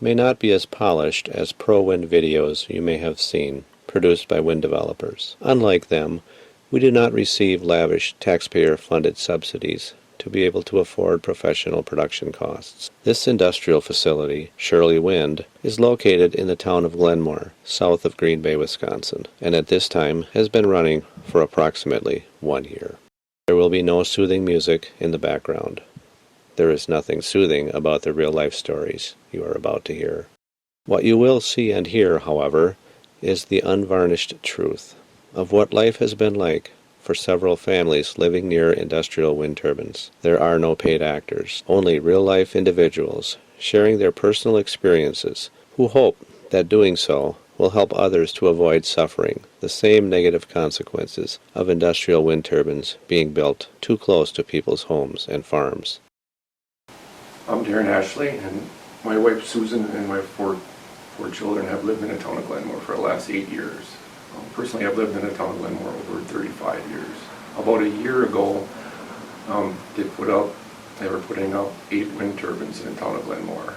may not be as polished as pro-wind videos you may have seen, produced by wind developers. Unlike them, we do not receive lavish taxpayer-funded subsidies to be able to afford professional production costs. This industrial facility, Shirley Wind, is located in the town of Glenmore, south of Green Bay, Wisconsin, and at this time has been running for approximately 1 year. There will be no soothing music in the background. There is nothing soothing about the real-life stories you are about to hear. What you will see and hear, however, is the unvarnished truth of what life has been like for several families living near industrial wind turbines. There are no paid actors, only real-life individuals sharing their personal experiences who hope that doing so will help others to avoid suffering the same negative consequences of industrial wind turbines being built too close to people's homes and farms. I'm Darren Ashley, and my wife Susan and my four children have lived in the town of Glenmore for the last 8 years. Personally, I've lived in the town of Glenmore over 35 years. About a year ago, they were putting up 8 wind turbines in the town of Glenmore.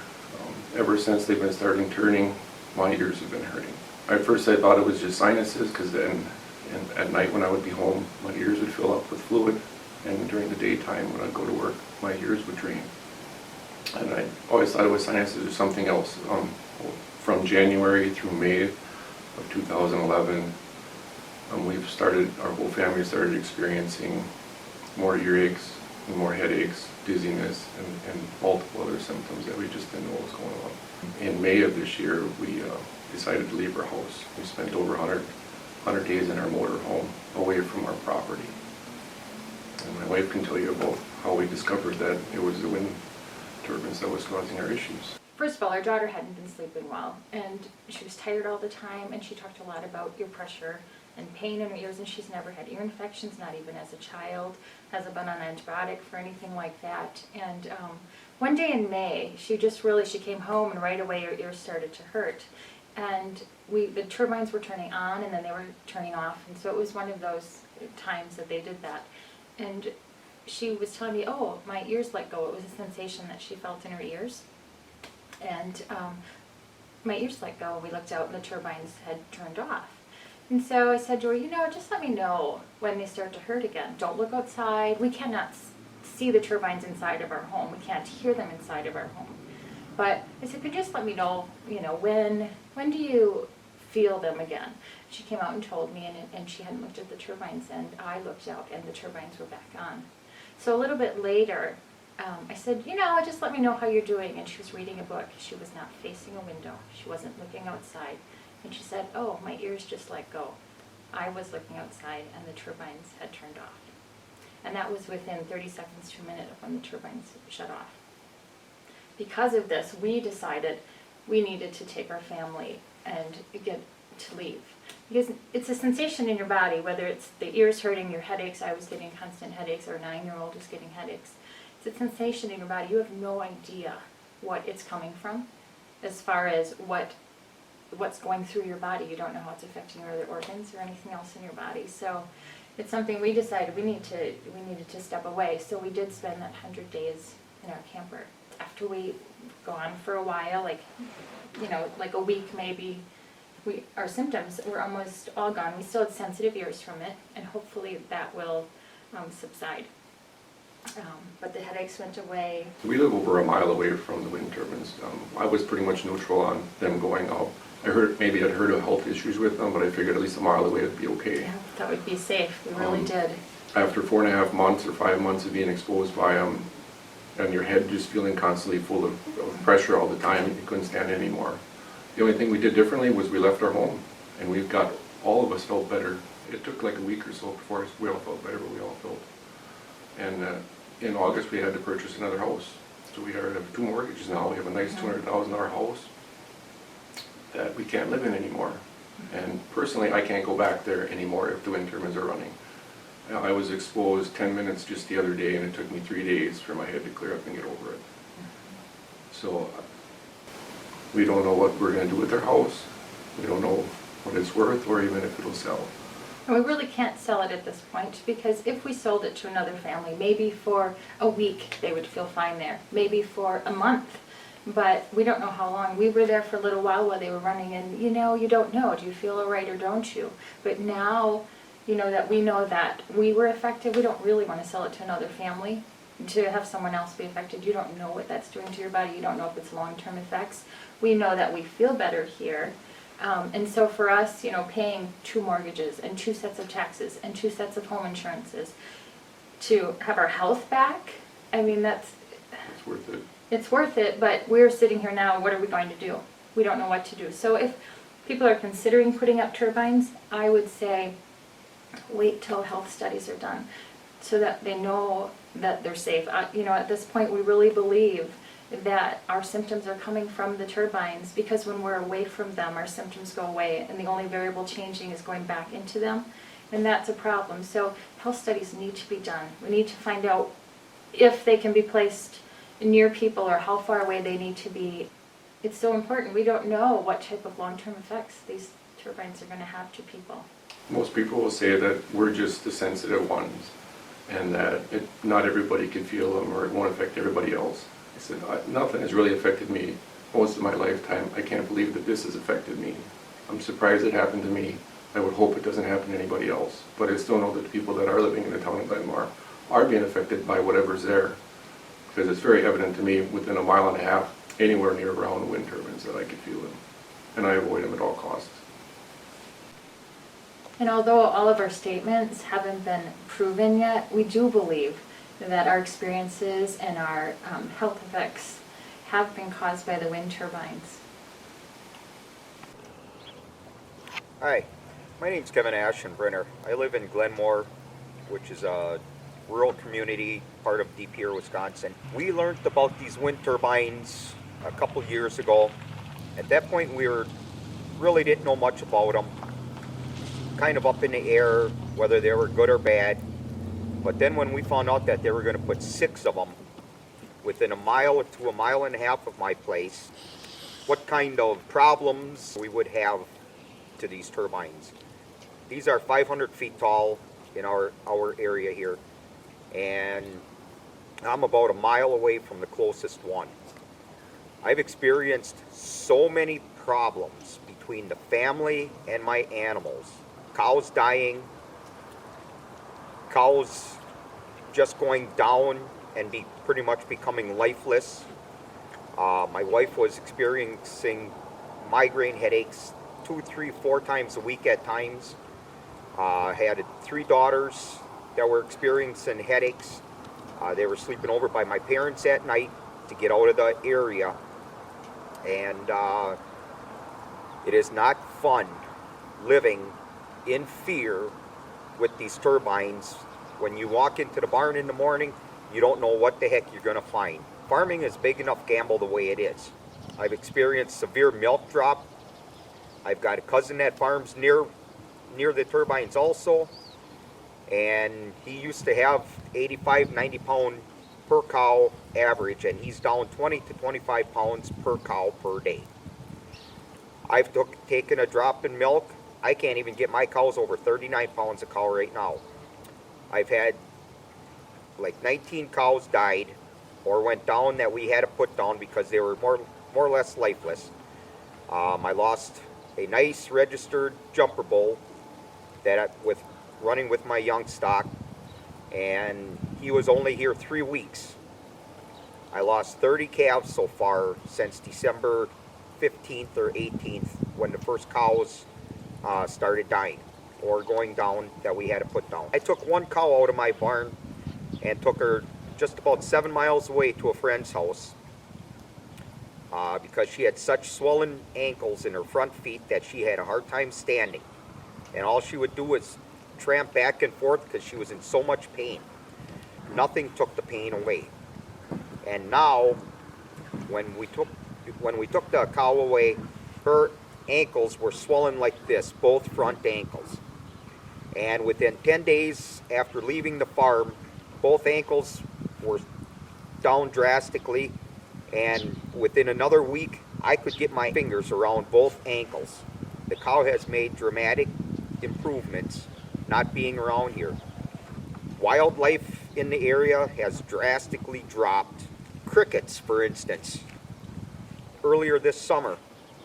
Ever since they've been starting turning, my ears have been hurting. At first I thought it was just sinuses, because then at night when I would be home, my ears would fill up with fluid, and during the daytime when I'd go to work, my ears would drain. And I always thought it was sinuses or something else. From January through May of 2011, our whole family started experiencing more earaches, and more headaches, dizziness, and multiple other symptoms that we just didn't know what was going on. In May of this year, we decided to leave our house. We spent over 100 days in our motor home, away from our property. And my wife can tell you about how we discovered that it was the wind turbines that was causing our issues. First of all, our daughter hadn't been sleeping well, and she was tired all the time, and she talked a lot about ear pressure and pain in her ears, and she's never had ear infections, not even as a child, hasn't been on antibiotic for anything like that. And one day in May, she came home, and right away her ears started to hurt. And the turbines were turning on, and then they were turning off, and so it was one of those times that they did that. And she was telling me, oh, my ears let go. It was a sensation that she felt in her ears. And my ears let go. We looked out and the turbines had turned off. And so I said to her, just let me know when they start to hurt again. Don't look outside. We cannot see the turbines inside of our home. We can't hear them inside of our home. But I said, could you just let me know, when do you feel them again? She came out and told me, and she hadn't looked at the turbines, and I looked out and the turbines were back on. So a little bit later, I said, just let me know how you're doing. And she was reading a book. She was not facing a window. She wasn't looking outside. And she said, oh, my ears just let go. I was looking outside and the turbines had turned off. And that was within 30 seconds to a minute of when the turbines shut off. Because of this, we decided we needed to take our family and get to leave. Because it's a sensation in your body, whether it's the ears hurting, your headaches. I was getting constant headaches, or a 9-year-old was getting headaches. It's a sensation in your body. You have no idea what it's coming from as far as what's going through your body. You don't know how it's affecting your other organs or anything else in your body. So it's something we decided we needed to step away. So we did spend that 100 days in our camper. After we gone for a while, like a week maybe, our symptoms were almost all gone. We still had sensitive ears from it, and hopefully that will subside. But the headaches went away. We live over a mile away from the wind turbines. I was pretty much neutral on them going out. I'd heard of health issues with them, but I figured at least a mile away it'd be okay. Yeah, that would be safe. We really did. After 4.5 months or 5 months of being exposed by them, and your head just feeling constantly full of pressure all the time, you couldn't stand it anymore. The only thing we did differently was we left our home, and all of us felt better. It took like a week or so before we all felt better, but we all felt. And in August we had to purchase another house. So we have 2 mortgages now. We have a nice $200,000 house that we can't live in anymore. And personally, I can't go back there anymore if the wind turbines are running. I was exposed 10 minutes just the other day, and it took me 3 days for my head to clear up and get over it. So we don't know what we're going to do with our house. We don't know what it's worth or even if it'll sell. And we really can't sell it at this point, because if we sold it to another family, maybe for a week they would feel fine there. Maybe for a month but we don't know how long. We were there for a little while they were running, and you don't know. Do you feel all right or don't you? But now, that we know that we were affected, we don't really want to sell it to another family, to have someone else be affected. You don't know what that's doing to your body. You don't know if it's long-term effects. We know that we feel better here. And so for us, paying 2 mortgages and 2 sets of taxes and 2 sets of home insurances to have our health back, I mean, It's worth it. it's worth it, but we're sitting here now, what are we going to do? We don't know what to do. So if people are considering putting up turbines, I would say wait till health studies are done so that they know that they're safe. At this point, we really believe that our symptoms are coming from the turbines, because when we're away from them, our symptoms go away, and the only variable changing is going back into them, and that's a problem. So health studies need to be done. We need to find out if they can be placed near people or how far away they need to be. It's so important. We don't know what type of long-term effects these turbines are going to have to people. Most people will say that we're just the sensitive ones, and that not everybody can feel them, or it won't affect everybody else. I said, nothing has really affected me most of my lifetime. I can't believe that this has affected me. I'm surprised it happened to me. I would hope it doesn't happen to anybody else. But I still know that the people that are living in the town of Glenmore are being affected by whatever's there. Because it's very evident to me within a mile and a half, anywhere near around the wind turbines, that I could feel them. And I avoid them at all costs. And although all of our statements haven't been proven yet, we do believe that our experiences and our health effects have been caused by the wind turbines. Hi, my name's Kevin Ashenbrenner. I live in Glenmore, which is a rural community, part of Deep Ear, Wisconsin. We learned about these wind turbines a couple years ago. At that point, we really didn't know much about them. Kind of up in the air, whether they were good or bad. But then when we found out that they were going to put 6 of them within a mile to a mile and a half of my place, what kind of problems we would have to these turbines. These are 500 feet tall in our area here, and I'm about a mile away from the closest one. I've experienced so many problems between the family and my animals. Cows dying, cows just going down and pretty much becoming lifeless. My wife was experiencing migraine headaches 2, 3, 4 times a week at times. Had 3 daughters that were experiencing headaches. They were sleeping over by my parents at night to get out of the area. And it is not fun living in fear with these turbines. When you walk into the barn in the morning, you don't know what the heck you're going to find. Farming is big enough gamble the way it is. I've experienced severe milk drop. I've got a cousin that farms near the turbines also, and he used to have 85, 90 pound per cow average, and he's down 20 to 25 pounds per cow per day. I've taken a drop in milk. I can't even get my cows over 39 pounds a cow right now. I've had like 19 cows died or went down that we had to put down because they were more or less lifeless. I lost a nice registered jumper bull running with my young stock, and he was only here 3 weeks. I lost 30 calves so far since December 15th or 18th, when the first cows started dying or going down that we had to put down. I took 1 cow out of my barn and took her just about 7 miles away to a friend's house because she had such swollen ankles in her front feet that she had a hard time standing. And all she would do was tramp back and forth because she was in so much pain. Nothing took the pain away. And now, when we took the cow away, her ankles were swollen like this, both front ankles. And within 10 days after leaving the farm, both ankles were down drastically, and within another week, I could get my fingers around both ankles. The cow has made dramatic improvements not being around here. Wildlife in the area has drastically dropped. Crickets, for instance. earlier this summer,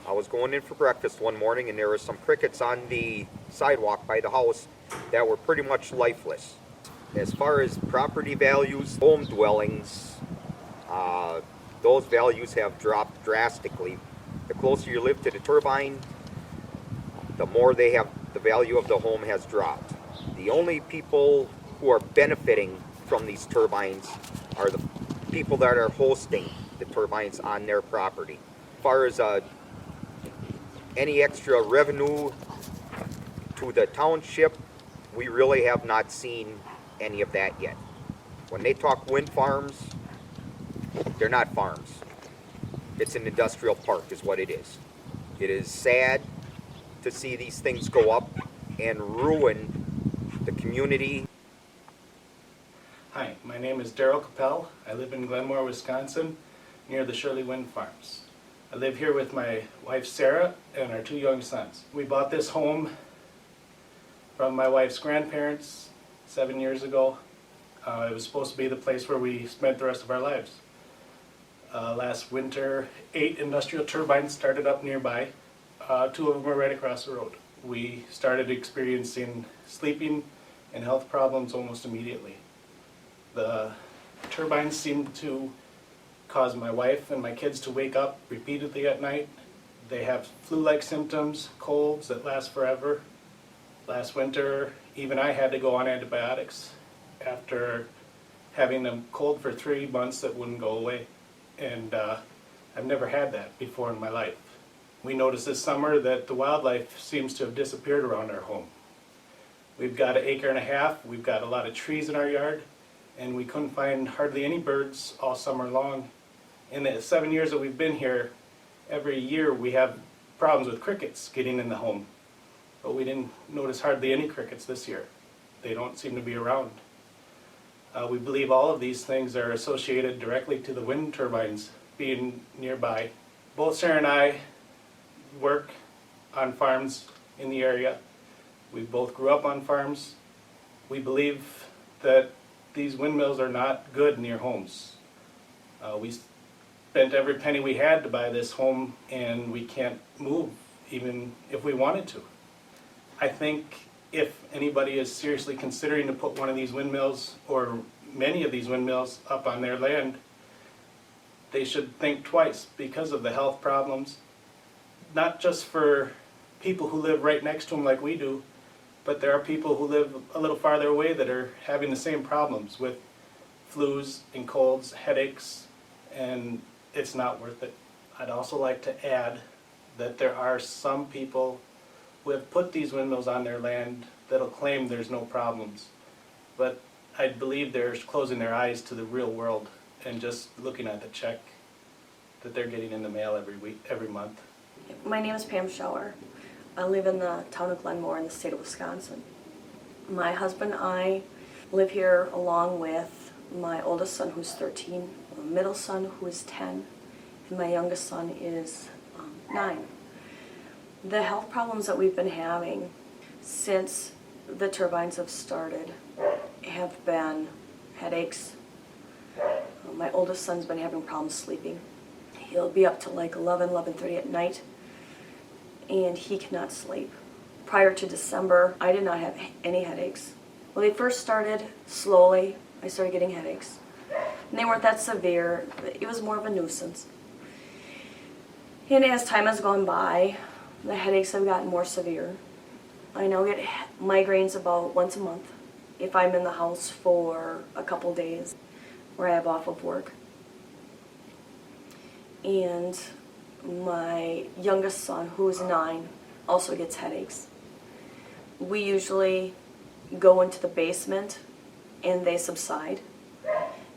I was going in for breakfast one morning and there were some crickets on the sidewalk by the house that were pretty much lifeless. As far as property values, home dwellings, those values have dropped drastically. The closer you live to the turbine, the more the value of the home has dropped. The only people who are benefiting from these turbines are the people that are hosting the turbines on their property. As far as any extra revenue to the township, we really have not seen any of that yet. When they talk wind farms, they're not farms. It's an industrial park is what it is. It is sad to see these things go up and ruin the community. Hi, my name is Daryl Capel. I live in Glenmore, Wisconsin, near the Shirley Wind farms. I live here with my wife Sarah and our 2 young sons. We bought this home from my wife's grandparents 7 years ago. It was supposed to be the place where we spent the rest of our lives. Last winter, 8 industrial turbines started up nearby. 2 of them were right across the road. We started experiencing sleeping and health problems almost immediately. The turbines seemed to cause my wife and my kids to wake up repeatedly at night. They have flu-like symptoms, colds that last forever. Last winter, even I had to go on antibiotics after having a cold for 3 months that wouldn't go away. And I've never had that before in my life. We noticed this summer that the wildlife seems to have disappeared around our home. We've got 1.5 acres, we've got a lot of trees in our yard, and we couldn't find hardly any birds all summer long. In the 7 years that we've been here, every year we have problems with crickets getting in the home. But we didn't notice hardly any crickets this year. They don't seem to be around. We believe all of these things are associated directly to the wind turbines being nearby. Both Sarah and I work on farms in the area. We both grew up on farms. We believe that these windmills are not good near homes. We spent every penny we had to buy this home and we can't move even if we wanted to. I think if anybody is seriously considering to put one of these windmills or many of these windmills up on their land, they should think twice because of the health problems, not just for people who live right next to them like we do, but there are people who live a little farther away that are having the same problems with flus and colds, headaches, and it's not worth it. I'd also like to add that there are some people who have put these windmills on their land that'll claim there's no problems. But I believe they're closing their eyes to the real world and just looking at the check that they're getting in the mail every month. My name is Pam Schauer. I live in the town of Glenmore in the state of Wisconsin. My husband and I live here along with my oldest son, who's 13, my middle son, who is 10, and my youngest son is 9. The health problems that we've been having since the turbines have started have been headaches. My oldest son's been having problems sleeping. He'll be up to like 11:30 at night, and he cannot sleep. Prior to December, I did not have any headaches. When they first started, slowly, I started getting headaches. And they weren't that severe. It was more of a nuisance. And as time has gone by, the headaches have gotten more severe. I now get migraines about once a month if I'm in the house for a couple days where I have off of work. And my youngest son, who is 9, also gets headaches. We usually go into the basement and they subside.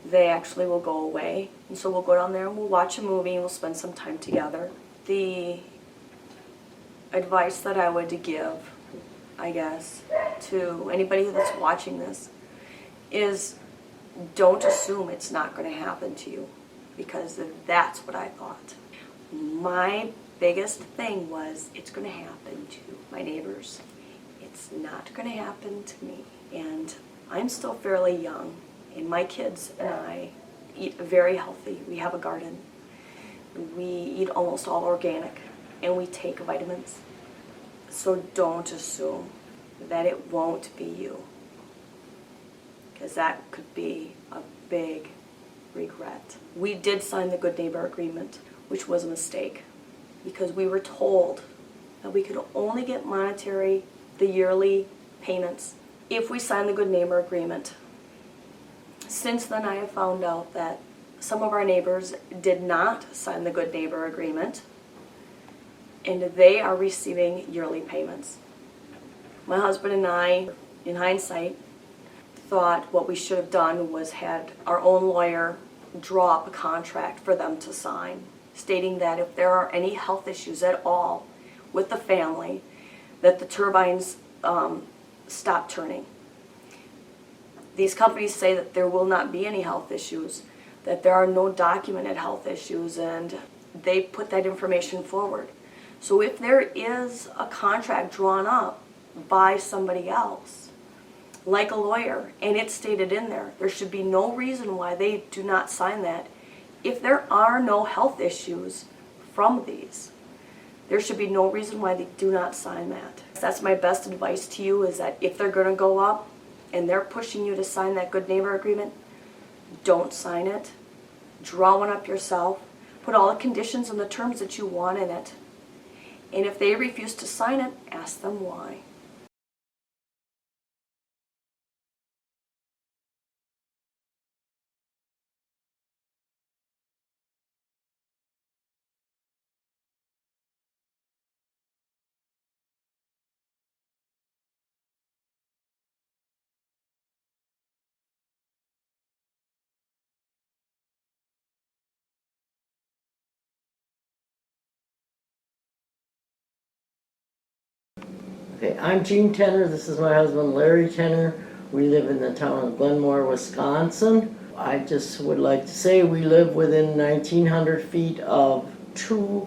They actually will go away. And so we'll go down there and we'll watch a movie and we'll spend some time together. The advice that I would give, I guess, to anybody that's watching this is don't assume it's not going to happen to you, because that's what I thought. My biggest thing was it's going to happen to my neighbors. It's not going to happen to me. And I'm still fairly young, and my kids and I eat very healthy. We have a garden. We eat almost all organic, and we take vitamins. So don't assume that it won't be you, because that could be a big regret. We did sign the Good Neighbor Agreement, which was a mistake, because we were told that we could only get the yearly payments, if we signed the Good Neighbor Agreement. Since then, I have found out that some of our neighbors did not sign the Good Neighbor Agreement, and they are receiving yearly payments. My husband and I, in hindsight, thought what we should have done was had our own lawyer draw up a contract for them to sign, stating that if there are any health issues at all with the family, that the turbines stop turning. These companies say that there will not be any health issues, that there are no documented health issues, and they put that information forward. So if there is a contract drawn up by somebody else, like a lawyer, and it's stated in there, there should be no reason why they do not sign that. If there are no health issues from these, there should be no reason why they do not sign that. That's my best advice to you, is that if they're going to go up and they're pushing you to sign that Good Neighbor Agreement, don't sign it. Draw one up yourself. Put all the conditions and the terms that you want in it. And if they refuse to sign it, ask them why. Okay, I'm Gene Tenner. This is my husband, Larry Tenner. We live in the town of Glenmore, Wisconsin. I just would like to say we live within 1,900 feet of 2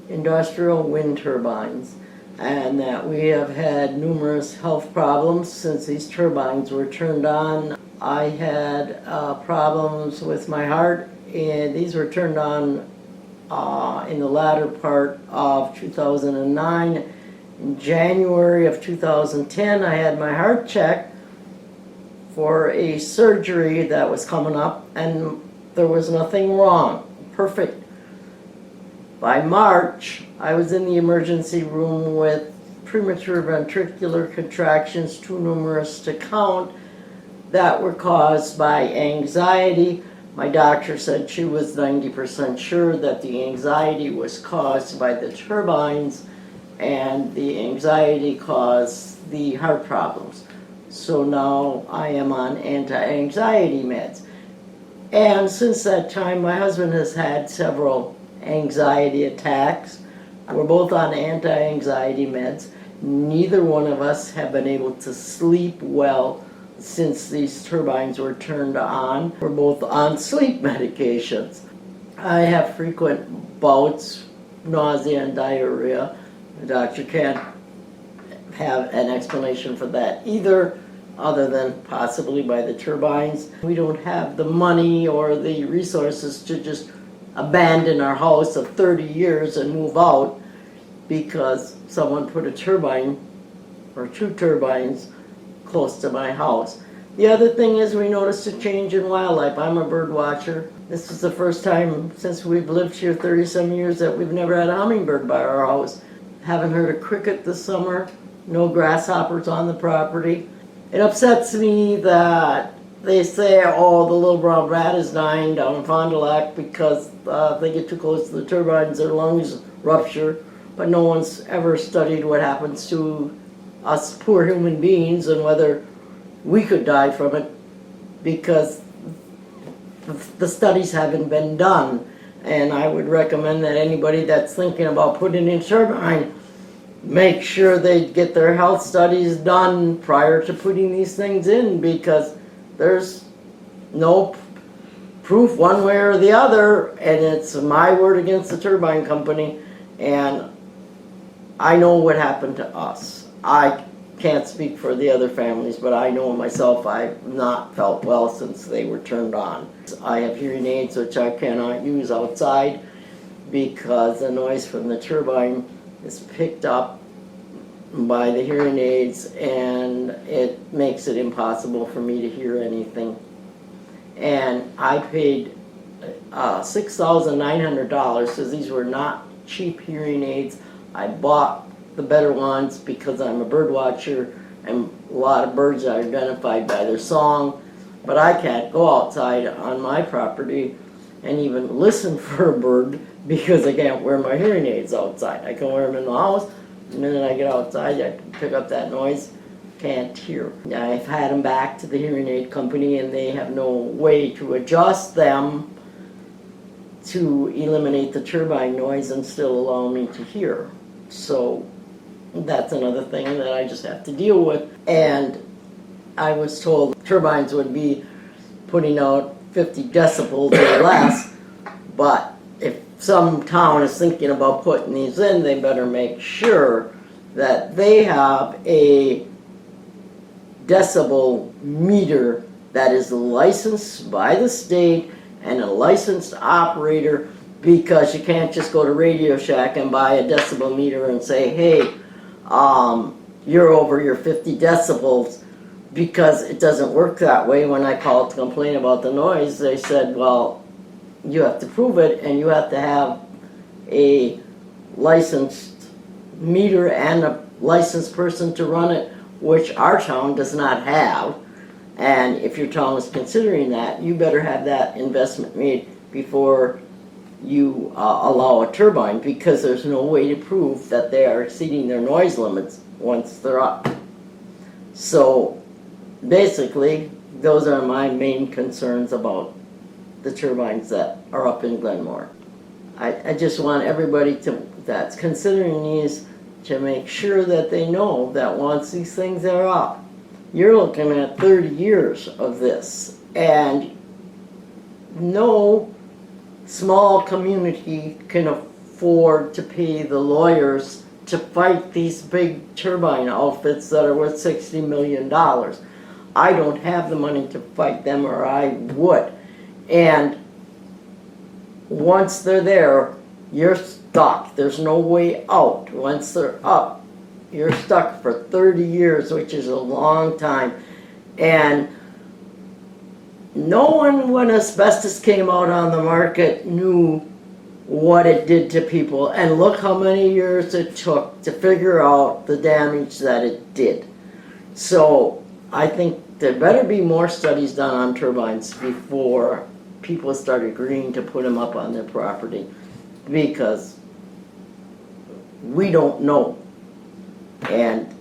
industrial wind turbines, and that we have had numerous health problems since these turbines were turned on. I had problems with my heart, and these were turned on in the latter part of 2009. In January of 2010, I had my heart checked for a surgery that was coming up, and there was nothing wrong. Perfect. By March, I was in the emergency room with premature ventricular contractions, too numerous to count, that were caused by anxiety. My doctor said she was 90% sure that the anxiety was caused by the turbines, and the anxiety caused the heart problems. So now I am on anti-anxiety meds. And since that time, my husband has had several anxiety attacks. We're both on anti-anxiety meds. Neither one of us have been able to sleep well since these turbines were turned on. We're both on sleep medications. I have frequent bouts, nausea and diarrhea. The doctor can't have an explanation for that either, other than possibly by the turbines. We don't have the money or the resources to just abandon our house of 30 years and move out because someone put a turbine or 2 turbines close to my house. The other thing is we noticed a change in wildlife. I'm a bird watcher. This is the first time since we've lived here 30-some years that we've never had a hummingbird by our house. Haven't heard a cricket this summer. No grasshoppers on the property. It upsets me that they say, oh, the little brown rat is dying down in Fond du Lac because they get too close to the turbines, their lungs rupture. But no one's ever studied what happens to us poor human beings and whether we could die from it, because the studies haven't been done. And I would recommend that anybody that's thinking about putting in turbine, make sure they get their health studies done prior to putting these things in, because there's no proof one way or the other, and it's my word against the turbine company. And I know what happened to us. I can't speak for the other families, but I know myself I've not felt well since they were turned on. I have hearing aids which I cannot use outside because the noise from the turbine is picked up by the hearing aids and it makes it impossible for me to hear anything. And I paid $6,900 because these were not cheap hearing aids. I bought the better ones because I'm a bird watcher and a lot of birds are identified by their song, but I can't go outside on my property and even listen for a bird because I can't wear my hearing aids outside. I can wear them in the house. The minute I get outside, I can pick up that noise, can't hear. I've had them back to the hearing aid company and they have no way to adjust them to eliminate the turbine noise and still allow me to hear. So that's another thing that I just have to deal with. And I was told turbines would be putting out 50 decibels or less, but if some town is thinking about putting these in, they better make sure that they have a decibel meter that is licensed by the state and a licensed operator, because you can't just go to Radio Shack and buy a decibel meter and say, hey, you're over your 50 decibels, because it doesn't work that way. When I called to complain about the noise, they said, well, you have to prove it and you have to have a licensed meter and a licensed person to run it, which our town does not have. And if your town is considering that, you better have that investment made before you allow a turbine, because there's no way to prove that they are exceeding their noise limits once they're up. So basically, those are my main concerns about the turbines that are up in Glenmore. I just want everybody that's considering these to make sure that they know that once these things are up, you're looking at 30 years of this. And no small community can afford to pay the lawyers to fight these big turbine outfits that are worth $60 million. I don't have the money to fight them, or I would. And once they're there, you're stuck. There's no way out. Once they're up, you're stuck for 30 years, which is a long time. And no one, when asbestos came out on the market, knew what it did to people. And look how many years it took to figure out the damage that it did. So I think there better be more studies done on turbines before people start agreeing to put them up on their property, because we don't know. And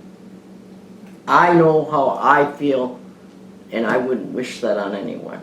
I know how I feel, and I wouldn't wish that on anyone.